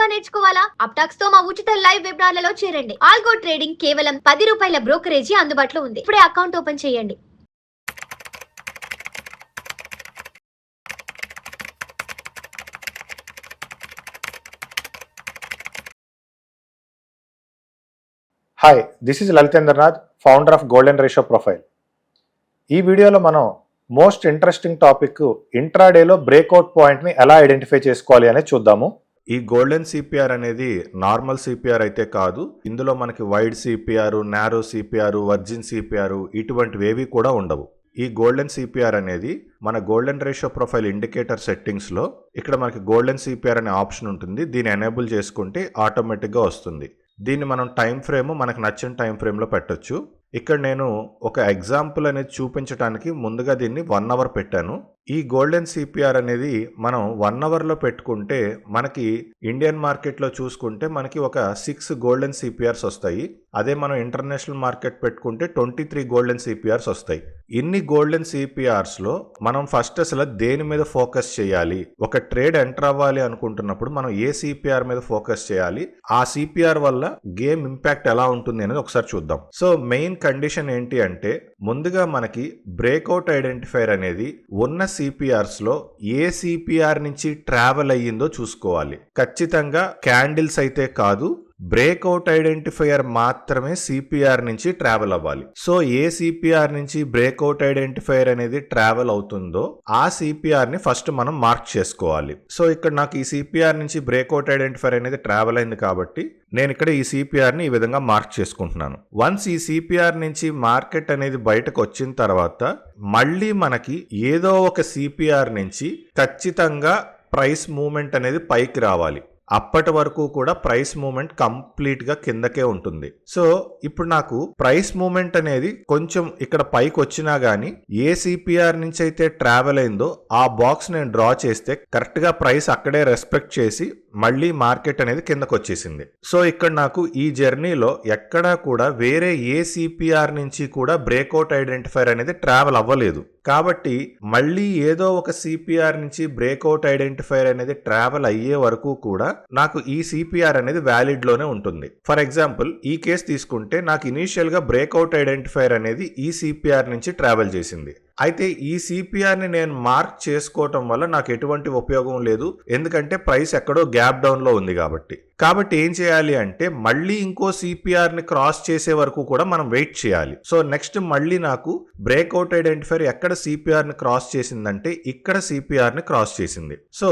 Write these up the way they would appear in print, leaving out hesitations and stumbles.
గా నేర్చుకోవాలా? అప్టాక్స్ తో మా ఉచిత లైవ్ వెబినార్లలో చేరండి. ఆల్గో ట్రేడింగ్ కేవలం 10 రూపాయల బ్రోకరేజీ అందుబాటులో ఉంది. ఇప్పుడే అకౌంట్ ఓపెన్ చేయండి. Hi, this is Lalitendranath, founder of golden ratio profile. ఈ వీడియోలో మనం మోస్ట్ ఇంట్రెస్టింగ్ టాపిక్ ఇంట్రాడేలో బ్రేక్అవుట్ పాయింట్ని ఎలా ఐడెంటిఫై చేసుకోవాలి అనేది చూద్దాము. ఈ గోల్డెన్ సిపిఆర్ అనేది నార్మల్ సిపిఆర్ అయితే కాదు. ఇందులో మనకి wide CPR, narrow CPR, virgin CPR ఇటువంటివేవి కూడా ఉండవు. ఈ గోల్డెన్ సిపిఆర్ అనేది మన గోల్డెన్ రేషియో ప్రొఫైల్ ఇండికేటర్ సెట్టింగ్స్లో ఇక్కడ మనకి గోల్డెన్ సిపిఆర్ అనే ఆప్షన్ ఉంటుంది. దీన్ని ఎనేబుల్ చేసుకుంటే ఆటోమేటిక్గా వస్తుంది. దీన్ని మనం టైం ఫ్రేమ్ మనకు నచ్చిన టైం ఫ్రేమ్లో పెట్టొచ్చు. ఇక్కడ నేను ఒక ఎగ్జాంపుల్ అనేది చూపించడానికి ముందుగా దీన్ని 1 అవర్ పెట్టాను. ఈ గోల్డెన్ సిపిఆర్ అనేది మనం 1 అవర్లో పెట్టుకుంటే మనకి ఇండియన్ మార్కెట్లో చూసుకుంటే మనకి ఒక 6 గోల్డెన్ సిపిఆర్స్ వస్తాయి. అదే మనం ఇంటర్నేషనల్ మార్కెట్ పెట్టుకుంటే 23 గోల్డెన్ సిపిఆర్స్ వస్తాయి. ఇన్ని గోల్డెన్ సిపిఆర్స్లో మనం ఫస్ట్ అసలు దేని మీద ఫోకస్ చేయాలి? ఒక ట్రేడ్ ఎంటర్ అవ్వాలి అనుకుంటున్నప్పుడు మనం ఏ సిపిఆర్ మీద ఫోకస్ చేయాలి? ఆ సిపిఆర్ వల్ల గేమ్ ఇంపాక్ట్ ఎలా ఉంటుంది అనేది ఒకసారి చూద్దాం. సో మెయిన్ కండిషన్ ఏంటి అంటే ముందుగా మనకి బ్రేక్అవుట్ ఐడెంటిఫైర్ అనేది ఉన్న సిపిఆర్స్ లో ఏ సిపిఆర్ నుంచి ట్రావెల్ అయ్యిందో చూసుకోవాలి. ఖచ్చితంగా క్యాండిల్స్ అయితే కాదు, బ్రేక్అవుట్ ఐడెంటిఫైయర్ మాత్రమే సిపిఆర్ నుంచి ట్రావెల్ అవ్వాలి. సో ఏ సిపిఆర్ నుంచి బ్రేక్అవుట్ ఐడెంటిఫైయర్ అనేది ట్రావెల్ అవుతుందో ఆ సిపిఆర్ ని ఫస్ట్ మనం మార్క్ చేసుకోవాలి. సో ఇక్కడ నాకు ఈ సిపిఆర్ నుంచి బ్రేక్అవుట్ ఐడెంటిఫైయర్ అనేది ట్రావెల్ అయింది కాబట్టి నేను ఇక్కడ ఈ సిపిఆర్ ని ఈ విధంగా మార్క్ చేసుకుంటున్నాను. వన్స్ ఈ సిపిఆర్ నుంచి మార్కెట్ అనేది బయటకు వచ్చిన తర్వాత మళ్ళీ మనకి ఏదో ఒక సిపిఆర్ నుంచి ఖచ్చితంగా ప్రైస్ మూవ్మెంట్ అనేది పైకి రావాలి. అప్పటి వరకు కూడా ప్రైస్ మూవ్మెంట్ కంప్లీట్ గా కిందకే ఉంటుంది. సో ఇప్పుడు నాకు ప్రైస్ మూవ్మెంట్ అనేది కొంచెం ఇక్కడ పైకి వచ్చినా గానీ ఏ సిపిఆర్ నుంచి అయితే ట్రావెల్ అయిందో ఆ బాక్స్ నేను డ్రా చేస్తే కరెక్ట్ గా ప్రైస్ అక్కడే రెస్పెక్ట్ చేసి మళ్ళీ మార్కెట్ అనేది కిందకు వచ్చేసింది. సో ఇక్కడ నాకు ఈ జర్నీలో ఎక్కడా కూడా వేరే ఏ సిపిఆర్ నుంచి కూడా బ్రేక్అవుట్ ఐడెంటిఫైర్ అనేది ట్రావెల్ అవ్వలేదు. కాబట్టి మళ్ళీ ఏదో ఒక సిపిఆర్ నుంచి బ్రేక్అవుట్ ఐడెంటిఫైర్ అనేది ట్రావెల్ అయ్యే వరకు కూడా నాకు ఈ సిపిఆర్ అనేది వ్యాలిడ్ లోనే ఉంటుంది. ఫర్ ఎగ్జాంపుల్ ఈ కేసు తీసుకుంటే నాకు ఇనీషియల్ గా బ్రేక్అవుట్ ఐడెంటిఫైర్ అనేది ఈ సిపిఆర్ నుంచి ట్రావెల్ చేసింది. అయితే ఈ సిపిఆర్ ని నేను మార్క్ చేసుకోవటం వల్ల నాకు ఎటువంటి ఉపయోగం లేదు, ఎందుకంటే ప్రైస్ ఎక్కడో గ్యాప్ డౌన్ లో ఉంది కాబట్టి ఏం చేయాలి అంటే మళ్ళీ ఇంకో సిపిఆర్ ని క్రాస్ చేసే వరకు కూడా మనం వెయిట్ చేయాలి. సో నెక్స్ట్ మళ్ళీ నాకు బ్రేక్అవుట్ ఐడెంటిఫైర్ ఎక్కడ సిపిఆర్ ని క్రాస్ చేసిందంటే ఇక్కడ సిపిఆర్ ని క్రాస్ చేసింది. సో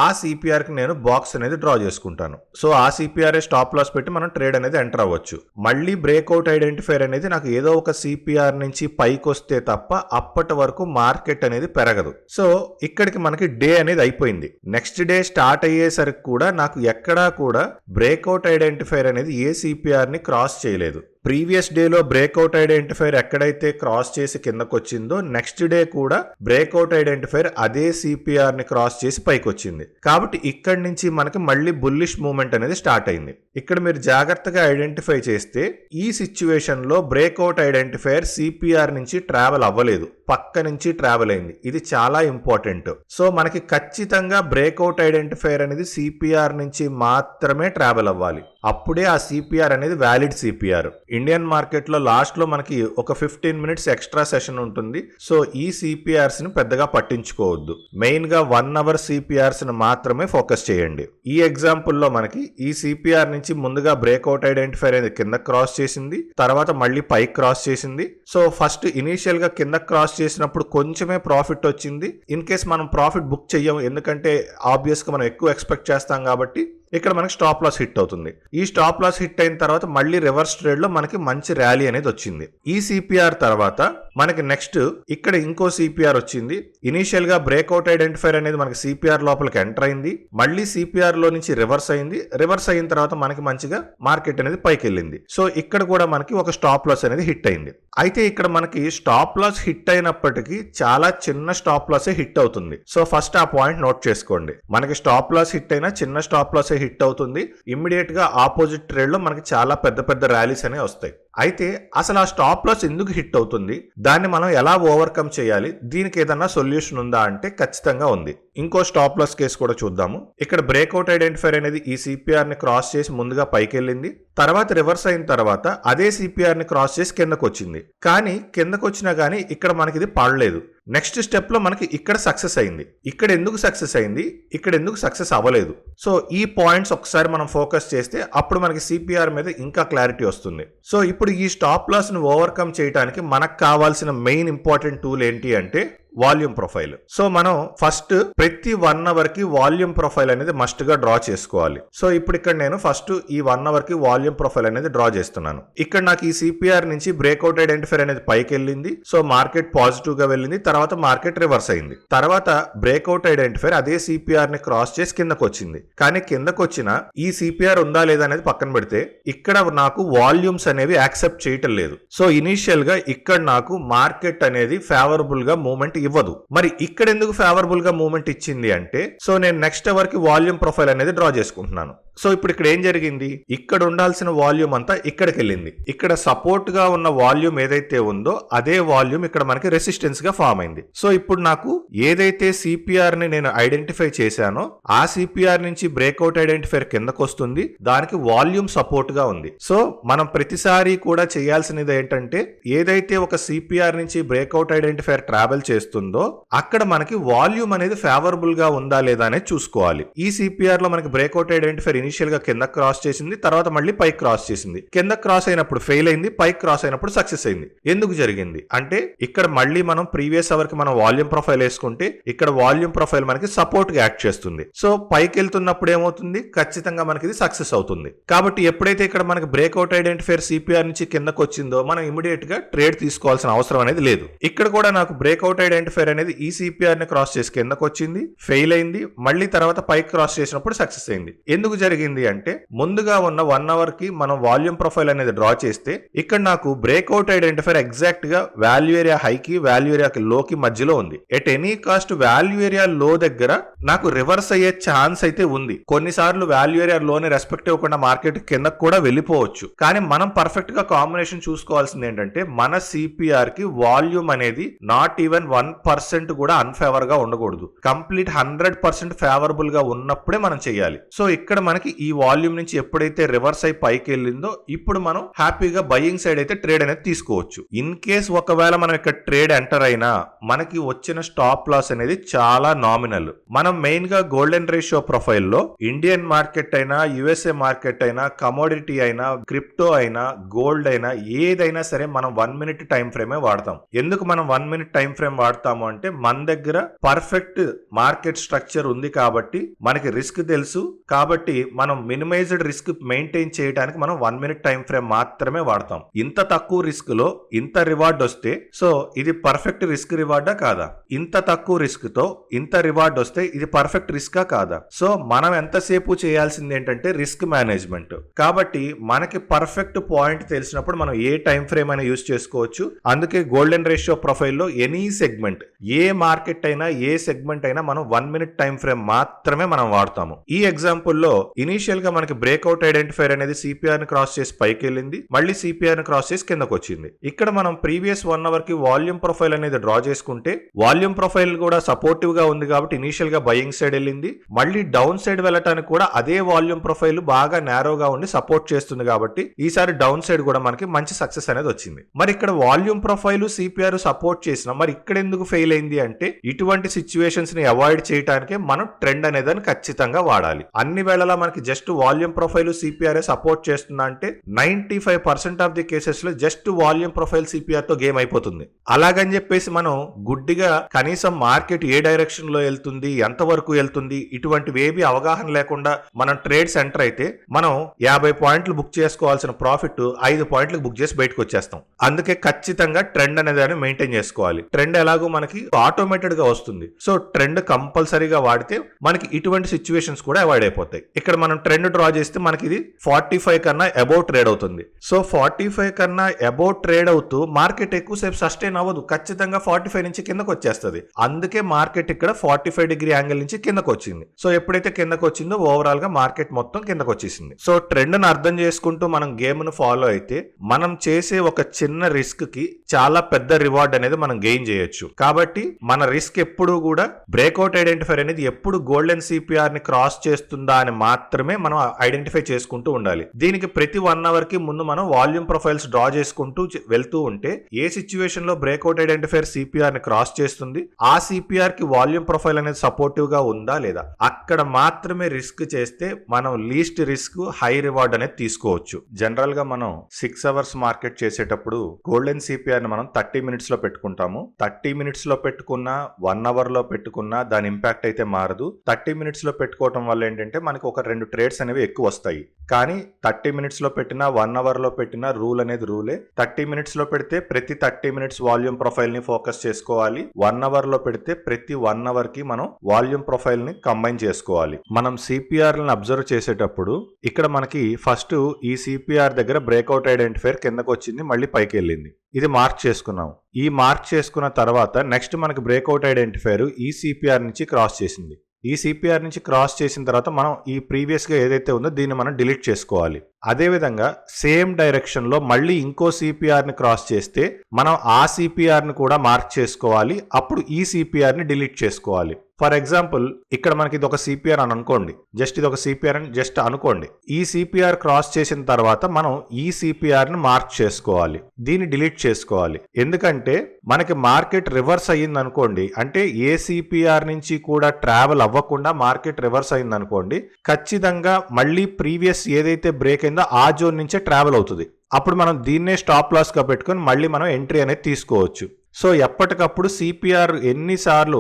ఆ సిపిఆర్ కి నేను బాక్స్ అనేది డ్రా చేసుకుంటాను. సో ఆ సిపిఆర్ స్టాప్ లాస్ పెట్టి మనం ట్రేడ్ అనేది ఎంటర్ అవ్వచ్చు. మళ్ళీ బ్రేక్అవుట్ ఐడెంటిఫైర్ అనేది నాకు ఏదో ఒక సిపిఆర్ నుంచి పైకి వస్తే తప్ప అప్పటి వరకు మార్కెట్ అనేది పెరగదు. సో ఇక్కడికి మనకి డే అనేది అయిపోయింది. నెక్స్ట్ డే స్టార్ట్ అయ్యేసరికి కూడా నాకు ఎక్కడా కూడా బ్రేక్అవుట్ ఐడెంటిఫైర్ అనేది ఏ సిపిఆర్ ని క్రాస్ చేయలేదు. ప్రీవియస్ డేలో బ్రేక్అవుట్ ఐడెంటిఫైర్ ఎక్కడైతే క్రాస్ చేసి కిందకు వచ్చిందో నెక్స్ట్ డే కూడా బ్రేక్అవుట్ ఐడెంటిఫైర్ అదే సిపిఆర్ ని క్రాస్ చేసి పైకి వచ్చింది. కాబట్టి ఇక్కడి నుంచి మనకి మళ్ళీ బుల్లిష్ మూవ్మెంట్ అనేది స్టార్ట్ అయింది. ఇక్కడ మీరు జాగ్రత్తగా ఐడెంటిఫై చేస్తే ఈ సిచ్యువేషన్ లో బ్రేక్అవుట్ ఐడెంటిఫైర్ సిపిఆర్ నుంచి ట్రావెల్ అవ్వలేదు, పక్క నుంచి ట్రావెల్ అయింది. ఇది చాలా ఇంపార్టెంట్. సో మనకి ఖచ్చితంగా బ్రేక్అవుట్ ఐడెంటిఫైర్ అనేది సిపిఆర్ నుంచి మాత్రమే ట్రావెల్ అవ్వాలి. అప్పుడే ఆ సిపిఆర్ అనేది వ్యాలిడ్ సిపిఆర్. ఇండియన్ మార్కెట్ లో లాస్ట్ లో మనకి ఒక 15 మినిట్స్ ఎక్స్ట్రా సెషన్ ఉంటుంది. సో ఈ సిపిఆర్స్ ని పెద్దగా పట్టించుకోవద్దు. మెయిన్ గా 1 అవర్ సిపిఆర్స్ ని మాత్రమే ఫోకస్ చేయండి. ఈ ఎగ్జాంపుల్ లో మనకి ఈ సిపిఆర్ నుంచి ముందుగా బ్రేక్అవుట్ ఐడెంటిఫైర్ అనేది కింద క్రాస్ చేసింది, తర్వాత మళ్ళీ పైకి క్రాస్ చేసింది. సో ఫస్ట్ ఇనీషియల్ గా కింద క్రాస్ చేసినప్పుడు కొంచెమే ప్రాఫిట్ వచ్చింది. ఇన్ కేస్ మనం ప్రాఫిట్ బుక్ చెయ్యం, ఎందుకంటే ఆబ్వియస్ గా మనం ఎక్కువ ఎక్స్పెక్ట్ చేస్తాం కాబట్టి ఇక్కడ మనకి స్టాప్ లాస్ హిట్ అవుతుంది. ఈ స్టాప్ లాస్ హిట్ అయిన తర్వాత మళ్ళీ రివర్స్ ట్రేడ్ లో మనకి మంచి ర్యాలీ అనేది వచ్చింది. ఈ సిపిఆర్ తర్వాత మనకి నెక్స్ట్ ఇక్కడ ఇంకో సిపిఆర్ వచ్చింది. ఇనీషియల్ గా బ్రేక్అవుట్ ఐడెంటిఫైర్ అనేది మనకి సిపిఆర్ లోపలికి ఎంటర్ అయింది, మళ్ళీ సిపిఆర్ లో నుంచి రివర్స్ అయింది. రివర్స్ అయిన తర్వాత మనకి మంచిగా మార్కెట్ అనేది పైకి వెళ్ళింది. సో ఇక్కడ కూడా మనకి ఒక స్టాప్ లాస్ అనేది హిట్ అయింది. అయితే ఇక్కడ మనకి స్టాప్ లాస్ హిట్ అయినప్పటికీ చాలా చిన్న స్టాప్ లాసే హిట్ అవుతుంది. సో ఫస్ట్ ఆ పాయింట్ నోట్ చేసుకోండి. మనకి స్టాప్ లాస్ హిట్ అయినా చిన్న స్టాప్ లాసే హిట్ అవుతుంది, ఇమ్మీడియట్ గా ఆపోజిట్ ట్రేడ్ లో మనకి చాలా పెద్ద పెద్ద ర్యాలీస్ అనేవి వస్తాయి. అయితే అసలు ఆ స్టాప్ లాస్ ఎందుకు హిట్ అవుతుంది, దాన్ని మనం ఎలా ఓవర్కమ్ చేయాలి, దీనికి ఏదన్నా సొల్యూషన్ ఉందా అంటే ఖచ్చితంగా ఉంది. ఇంకో స్టాప్ లాస్ కేసు కూడా చూద్దాము. ఇక్కడ బ్రేక్అవుట్ ఐడెంటిఫైర్ అనేది ఈ సిపిఆర్ ని క్రాస్ చేసి ముందుగా పైకి వెళ్ళింది, తర్వాత రివర్స్ అయిన తర్వాత అదే సిపిఆర్ ని క్రాస్ చేసి కిందకు వచ్చింది. కానీ కిందకు వచ్చినా కానీ ఇక్కడ మనకి ఇది పడలేదు. నెక్స్ట్ స్టెప్ లో మనకి ఇక్కడ సక్సెస్ అయింది. ఇక్కడ ఎందుకు సక్సెస్ అయింది, ఇక్కడ ఎందుకు సక్సెస్ అవ్వలేదు? సో ఈ పాయింట్స్ ఒకసారి మనం ఫోకస్ చేస్తే అప్పుడు మనకి సిపిఆర్ మీద ఇంకా క్లారిటీ వస్తుంది. సో ఇప్పుడు ఈ స్టాప్ లాస్ ను ఓవర్కమ్ చేయడానికి మనకు కావాల్సిన మెయిన్ ఇంపార్టెంట్ టూల్ ఏంటి అంటే వాల్యూమ్ ప్రొఫైల్. సో మనం ఫస్ట్ ప్రతి 1 అవర్ కి వాల్యూమ్ ప్రొఫైల్ అనేది మస్ట్ గా డ్రా చేసుకోవాలి. సో ఇప్పుడు ఇక్కడ నేను ఫస్ట్ ఈ 1 అవర్ కి వాల్యూమ్ ప్రొఫైల్ అనేది డ్రా చేస్తున్నాను. ఇక్కడ నాకు ఈ సిపిఆర్ నుంచి బ్రేక్అవుట్ ఐడెంటిఫైర్ అనేది పైకి వెళ్ళింది. సో మార్కెట్ పాజిటివ్ గా వెళ్ళింది, తర్వాత మార్కెట్ రివర్స్ అయింది. తర్వాత బ్రేక్అవుట్ ఐడెంటిఫైర్ అదే సిపిఆర్ ని క్రాస్ చేసి కిందకు వచ్చింది. కానీ కిందకు వచ్చిన ఈ సిపిఆర్ ఉందా లేదా అనేది పక్కన పెడితే ఇక్కడ నాకు వాల్యూమ్స్ అనేవి యాక్సెప్ట్ చేయటం లేదు. సో ఇనీషియల్ గా ఇక్కడ నాకు మార్కెట్ అనేది ఫేవరబుల్ గా మూవ్మెంట్ ఇవ్వదు. మరి ఇక్కడ ఎందుకు ఫేవరబుల్ గా మూవ్మెంట్ ఇచ్చింది అంటే, సో నేను నెక్స్ట్ అవర్ కి వాల్యూమ్ ప్రొఫైల్ అనేది డ్రా చేసుకుంటున్నాను. సో ఇప్పుడు ఇక్కడ ఏం జరిగింది, ఇక్కడ ఉండాల్సిన వాల్యూమ్ అంతా ఇక్కడికి వెళ్ళింది. ఇక్కడ సపోర్ట్ గా ఉన్న వాల్యూమ్ ఏదైతే ఉందో అదే వాల్యూమ్ ఇక్కడ మనకి రెసిస్టెన్స్ గా ఫామ్ అయింది. సో ఇప్పుడు నాకు ఏదైతే సిపిఆర్ ని నేను ఐడెంటిఫై చేశానో ఆ సిపిఆర్ నుంచి బ్రేక్అవుట్ ఐడెంటిఫైర్ కిందకు వస్తుంది, దానికి వాల్యూమ్ సపోర్ట్ గా ఉంది. సో మనం ప్రతిసారి కూడా చేయాల్సినది ఏంటంటే, ఏదైతే ఒక సిపిఆర్ నుంచి బ్రేక్అవుట్ ఐడెంటిఫైర్ ట్రావెల్ చేస్తుందో అక్కడ మనకి వాల్యూమ్ అనేది ఫేవరబుల్ గా ఉందా లేదా అనేది చూసుకోవాలి. ఈ సిపిఆర్ లో మనకి బ్రేక్అవుట్ ఐడెంటిఫైర్ ఇనిషియల్ గా కింద క్రాస్ చేసింది, తర్వాత మళ్ళీ పైకి క్రాస్ చేసింది. కింద క్రాస్ అయినప్పుడు ఫెయిల్ అయింది, పైకి క్రాస్ అయినప్పుడు సక్సెస్ అయింది. ఎందుకు జరిగింది అంటే, ఇక్కడ మళ్ళీ మనం ప్రీవియస్ అవర్ కి మనం వాల్యూమ్ ప్రొఫైల్ వేసుకుంటే ఇక్కడ వాల్యూమ్ ప్రొఫైల్ మనకి సపోర్ట్ గా యాక్ట్ చేస్తుంది. సో పైకి వెళ్తున్నప్పుడు ఏమవుతుంది, ఖచ్చితంగా మనకి ఇది సక్సెస్ అవుతుంది. కాబట్టి ఎప్పుడైతే ఇక్కడ మనకి బ్రేక్అవుట్ ఐడెంటిఫైర్ సిపిఆర్ నుంచి కిందకు వచ్చిందో మనం ఇమీడియట్ గా ట్రేడ్ తీసుకోవాల్సిన అవసరం అనేది లేదు. ఇక్కడ కూడా నాకు బ్రేక్అవుట్ ఐడెంటిఫైర్ అనేది ఈ సిపిఆర్ ని క్రాస్ చేసి కిందకు వచ్చింది, ఫెయిల్ అయింది, మళ్ళీ తర్వాత పైకి క్రాస్ చేసినప్పుడు సక్సెస్ అయింది. ఎందుకు జరిగింది అంటే, ముందుగా ఉన్న 1 అవర్ కి మనం వాల్యూమ్ ప్రొఫైల్ అనేది డ్రా చేస్తే ఇక్కడ నాకు బ్రేక్అవుట్ ఐడెంటిఫైర్ ఎగ్జాక్ట్ గా వాల్యూ ఏరియా హైకి వాల్యూ ఏరియా లోకి మధ్యలో ఉంది. At any cost value area లో దగ్గర నాకు రివర్స్ అయ్యే ఛాన్స్ అయితే ఉంది. కొన్నిసార్లు వాల్యూ ఏరియా లోని రెస్పెక్ట్ ఇవ్వకుండా మార్కెట్ కిందకు కూడా వెళ్ళిపోవచ్చు. కానీ మనం పర్ఫెక్ట్ గా కాంబినేషన్ చూసుకోవాల్సింది ఏంటంటే, మన సిపిఆర్ కి వాల్యూమ్ అనేది నాట్ ఈవెన్ 1% కూడా అన్ఫేవర్ గా ఉండకూడదు. కంప్లీట్ 100% ఫేవరబుల్ గా ఉన్నప్పుడే మనం చేయాలి. సో ఇక్కడ మనకి ఈ వాల్యూమ్ నుంచి ఎప్పుడైతే రివర్స్ అయి పైకి వెళ్ళిందో ఇప్పుడు మనం హ్యాపీగా బయింగ్ సైడ్ అయితే ట్రేడ్ అనేది తీసుకోవచ్చు. ఇన్ కేస్ ఒకవేళ మనం ఇక్కడ ట్రేడ్ ఎంటర్ అయినా మనకి వచ్చిన స్టాప్ లాస్ అనేది చాలా నామినల్. మనం మెయిన్ గా గోల్డెన్ రేషియో ప్రొఫైల్ లో ఇండియన్ మార్కెట్ అయినా, యుఎస్ఏ మార్కెట్ అయినా, కమోడిటీ అయినా, క్రిప్టో అయినా, గోల్డ్ అయినా, ఏదైనా సరే మనం 1 మినిట్ టైం ఫ్రేమే వాడతాం. ఎందుకు మనం 1 మినిట్ టైం ఫ్రేమ్ వాడతాము అంటే, మన దగ్గర పర్ఫెక్ట్ మార్కెట్ స్ట్రక్చర్ ఉంది కాబట్టి, మనకి రిస్క్ తెలుసు కాబట్టి మనం మినిమైజ్డ్ రిస్క్ మెయింటైన్ చేయడానికి మనం 1 మినిట్ టైం ఫ్రేమ్ మాత్రమే వాడతాం. ఇంత తక్కువ రిస్క్ లో ఇంత రివార్డ్ వస్తే, సో ఇది పర్ఫెక్ట్ రిస్క్ రివార్డా కాదా? ఇంత తక్కువ రిస్క్ తో ఇంత రివార్డ్ వస్తే ఇది పర్ఫెక్ట్ రిస్కా కాదా? సో మనం ఎంతసేపు చేయాల్సింది ఏంటంటే రిస్క్ మేనేజ్మెంట్. కాబట్టి మనకి పర్ఫెక్ట్ పాయింట్ తెలిసినప్పుడు మనం ఏ టైం ఫ్రేమ్ అయినా యూజ్ చేసుకోవచ్చు. అందుకే గోల్డెన్ రేషియో ప్రొఫైల్లో ఎనీ సెగ్మెంట్, ఏ మార్కెట్ అయినా, ఏ సెగ్మెంట్ అయినా మనం 1 మినిట్ టైం ఫ్రేమ్ మాత్రమే మనం వాడతాము. ఈ ఎగ్జాంపుల్ లో ఇనీషియల్ గా మనకి బ్రేక్అవుట్ ఐడెంటిఫైర్ అనేది సిపిఆర్ ని క్రాస్ చేసి పైకి వెళ్ళింది, మళ్ళీ సిపిఆర్ ని క్రాస్ చేసి కిందకు వచ్చింది. ఇక్కడ మనం ప్రీవియస్ 1 అవర్ కి వాల్యూమ్ ప్రొఫైల్ అనేది డ్రా చేసుకుంటే వాల్యూమ్ ప్రొఫైల్ కూడా సపోర్టివ్ గా ఉంది కాబట్టి ఇనీషియల్ గా బయింగ్ సైడ్ వెళ్ళింది, మళ్ళీ డౌన్ సైడ్ వెళ్ళటానికి కూడా అదే వాల్యూమ్ ప్రొఫైల్ బాగా నేరోగా ఉండి సపోర్ట్ చేస్తుంది కాబట్టి ఈసారి డౌన్ సైడ్ కూడా మనకి మంచి సక్సెస్ అనేది వచ్చింది. మరి ఇక్కడ వాల్యూమ్ ప్రొఫైల్ సిపిఆర్ సపోర్ట్ చేసిన మరి ఇక్కడ ఎందుకు ఫెయిల్ అయింది అంటే, ఇటువంటి సిచ్యువేషన్స్ ని అవాయిడ్ చేయడానికే మనం ట్రెండ్ అనేది ఖచ్చితంగా వాడాలి. అన్ని వేళలా మనకి just volume profile CPR support చేస్తుందా అంటే 95% ఆఫ్ ది కేసెస్ లో జస్ట్ వాల్యూమ్ ప్రొఫైల్ సిపిఆర్ తో గేమ్ అయిపోతుంది. అలాగని చెప్పేసి మనం గుడ్డిగా కనీసం మార్కెట్ ఏ డైరెక్షన్ లో వెళ్తుంది, ఎంత వరకు వెళ్తుంది, ఇటువంటివి ఏవి అవగాహన లేకుండా మనం ట్రేడ్ సెంటర్ అయితే మనం 50 పాయింట్లు బుక్ చేసుకోవాల్సిన ప్రాఫిట్ 5 పాయింట్లకు బుక్ చేసి బయటకు వచ్చేస్తాం. అందుకే ఖచ్చితంగా ట్రెండ్ అనేది మెయింటైన్ చేసుకోవాలి. ట్రెండ్ ఎలాగో మనకి ఆటోమేటెడ్ గా వస్తుంది. సో ట్రెండ్ కంపల్సరీగా వాడితే మనకి ఇటువంటి సిచ్యువేషన్స్ కూడా అవాయిడ్ అయిపోతాయి. ఇక్కడ ఇక్కడ మనం ట్రెండ్ డ్రా చేస్తే మనకి ఇది 45 కన్నా అబౌవ్ ట్రేడ్ అవుతుంది. సో 45 కన్నా అబౌవ్ ట్రేడ్ అవుతూ మార్కెట్ ఎక్కువసేపు సస్టైన్ అవ్వదు, ఖచ్చితంగా 45 నుంచి కిందకు వచ్చేస్తుంది. అందుకే మార్కెట్ ఇక్కడ 45 డిగ్రీ యాంగిల్ నుంచి కిందకు వచ్చింది. సో ఎప్పుడైతే కిందకు వచ్చిందో ఓవరాల్ గా మార్కెట్ మొత్తం కిందకు వచ్చేసింది. సో ట్రెండ్ ను అర్థం చేసుకుంటూ మనం గేమ్ ను ఫాలో అయితే మనం చేసే ఒక చిన్న రిస్క్ కి చాలా పెద్ద రివార్డ్ అనేది మనం గెయిన్ చేయొచ్చు. కాబట్టి మన రిస్క్ ఎప్పుడు కూడా బ్రేక్అవుట్ ఐడెంటిఫైర్ అనేది ఎప్పుడు గోల్డెన్ సిపిఆర్ ని క్రాస్ చేస్తుందా అని మాత్రమే మనం ఐడెంటిఫై చేసుకుంటూ ఉండాలి. దీనికి ప్రతి 1 అవర్ కి ముందు మనం వాల్యూమ్ ప్రొఫైల్స్ డ్రా చేసుకుంటూ వెళ్తూ ఉంటే ఏ సిచ్యువేషన్ లో బ్రేక్అవుట్ ఐడెంటిఫైర్ సిపిఆర్ ని క్రాస్ చేస్తుంది, ఆ సిపిఆర్ కి వాల్యూమ్ ప్రొఫైల్ అనేది సపోర్టివ్ గా ఉందా లేదా, అక్కడ మాత్రమే రిస్క్ చేస్తే మనం లీస్ట్ రిస్క్ హై రివార్డ్ అనేది తీసుకోవచ్చు. జనరల్ గా మనం 6 అవర్స్ మార్కెట్ చేసేటప్పుడు గోల్డెన్ సిపిఆర్ ని మనం 30 మినిట్స్ లో పెట్టుకుంటాము. 30 మినిట్స్ లో పెట్టుకున్నా 1 అవర్ లో పెట్టుకున్నా దాని ఇంపాక్ట్ అయితే మారదు. 30 మినిట్స్ లో పెట్టుకోవటం వల్ల ఏంటంటే మనకి ఒక 2 ట్రేడ్స్ అనేవి ఎక్కువ వస్తాయి. కానీ 30 మినిట్స్ లో పెట్టినా 1 అవర్ లో పెట్టినా రూల్ అనేది రూలే. 30 మినిట్స్ లో పెడితే ప్రతి 30 మినిట్స్ వాల్యూమ్ ప్రొఫైల్ ని ఫోకస్ చేసుకోవాలి. 1 అవర్ లో పెడితే ప్రతి 1 అవర్ కి మనం వాల్యూమ్ ప్రొఫైల్ ని కంబైన్ చేసుకోవాలి. మనం సిపిఆర్ ని అబ్జర్వ్ చేసేటప్పుడు ఇక్కడ మనకి ఫస్ట్ ఈ సిపిఆర్ దగ్గర బ్రేక్అవుట్ ఐడెంటిఫైర్ కిందకు వచ్చింది, మళ్ళీ పైకి వెళ్ళింది. ఇది మార్క్ చేసుకున్నాం. ఈ మార్క్ చేసుకున్న తర్వాత నెక్స్ట్ మనకి బ్రేక్అవుట్ ఐడెంటిఫైర్ ఈ సిపిఆర్ నుంచి క్రాస్ చేసింది. ఈ సిపిఆర్ నుంచి క్రాస్ చేసిన తర్వాత మనం ఈ ప్రీవియస్ గా ఏదైతే ఉందో దీన్ని మనం డిలీట్ చేసుకోవాలి. అదేవిధంగా సేమ్ డైరెక్షన్ లో మళ్ళీ ఇంకో సిపిఆర్ ని క్రాస్ చేస్తే మనం ఆ సిపిఆర్ ని కూడా మార్క్ చేసుకోవాలి. అప్పుడు ఈ సిపిఆర్ ని డిలీట్ చేసుకోవాలి. ఫర్ ఎగ్జాంపుల్ ఇక్కడ మనకి ఇది ఒక సిపిఆర్ అని అనుకోండి, జస్ట్ ఇది ఒక సిపిఆర్ అని జస్ట్ అనుకోండి. ఈ సిపిఆర్ క్రాస్ చేసిన తర్వాత మనం ఈ సిపిఆర్ ని మార్క్ చేసుకోవాలి, దీన్ని డిలీట్ చేసుకోవాలి. ఎందుకంటే మనకి మార్కెట్ రివర్స్ అయ్యింది అనుకోండి, అంటే ఏ సిపిఆర్ నుంచి కూడా ట్రావెల్ అవ్వకుండా మార్కెట్ రివర్స్ అయింది అనుకోండి, ఖచ్చితంగా మళ్ళీ ప్రీవియస్ ఏదైతే బ్రేక్ అయిందో ఆ జోన్ నుంచే ట్రావెల్ అవుతుంది. అప్పుడు మనం దీన్నే స్టాప్ లాస్ గా పెట్టుకొని మళ్ళీ మనం ఎంట్రీ అనేది తీసుకోవచ్చు. సో ఎప్పటికప్పుడు సిపిఆర్ ఎన్నిసార్లు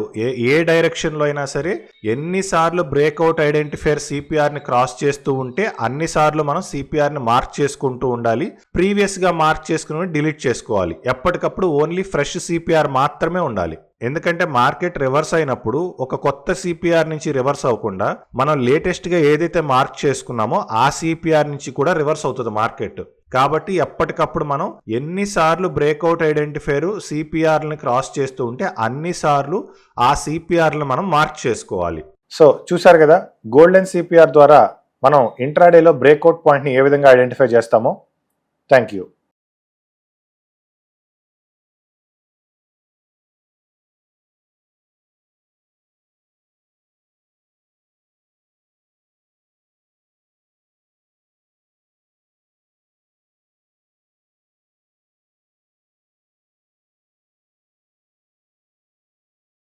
ఏ డైరెక్షన్ లో అయినా సరే ఎన్నిసార్లు బ్రేక్అవుట్ ఐడెంటిఫైర్ సిపిఆర్ ని క్రాస్ చేస్తూ ఉంటే అన్నిసార్లు మనం సిపిఆర్ ని మార్క్ చేసుకుంటూ ఉండాలి. ప్రీవియస్ గా మార్క్ చేసుకుని డిలీట్ చేసుకోవాలి. ఎప్పటికప్పుడు ఓన్లీ ఫ్రెష్ సిపిఆర్ మాత్రమే ఉండాలి. ఎందుకంటే మార్కెట్ రివర్స్ అయినప్పుడు ఒక కొత్త సిపిఆర్ నుంచి రివర్స్ అవ్వకుండా మనం లేటెస్ట్ గా ఏదైతే మార్క్ చేసుకున్నామో ఆ సిపిఆర్ నుంచి కూడా రివర్స్ అవుతుంది మార్కెట్. కాబట్టి ఎప్పటికప్పుడు మనం ఎన్నిసార్లు బ్రేక్అవుట్ ఐడెంటిఫైర్ సిపిఆర్ని క్రాస్ చేస్తూ ఉంటే అన్నిసార్లు ఆ సిపిఆర్ని మనం మార్క్ చేసుకోవాలి. సో చూసారు కదా, గోల్డెన్ సిపిఆర్ ద్వారా మనం ఇంట్రాడేలో బ్రేక్అవుట్ పాయింట్ని ఏ విధంగా ఐడెంటిఫై చేస్తామో. Thank you.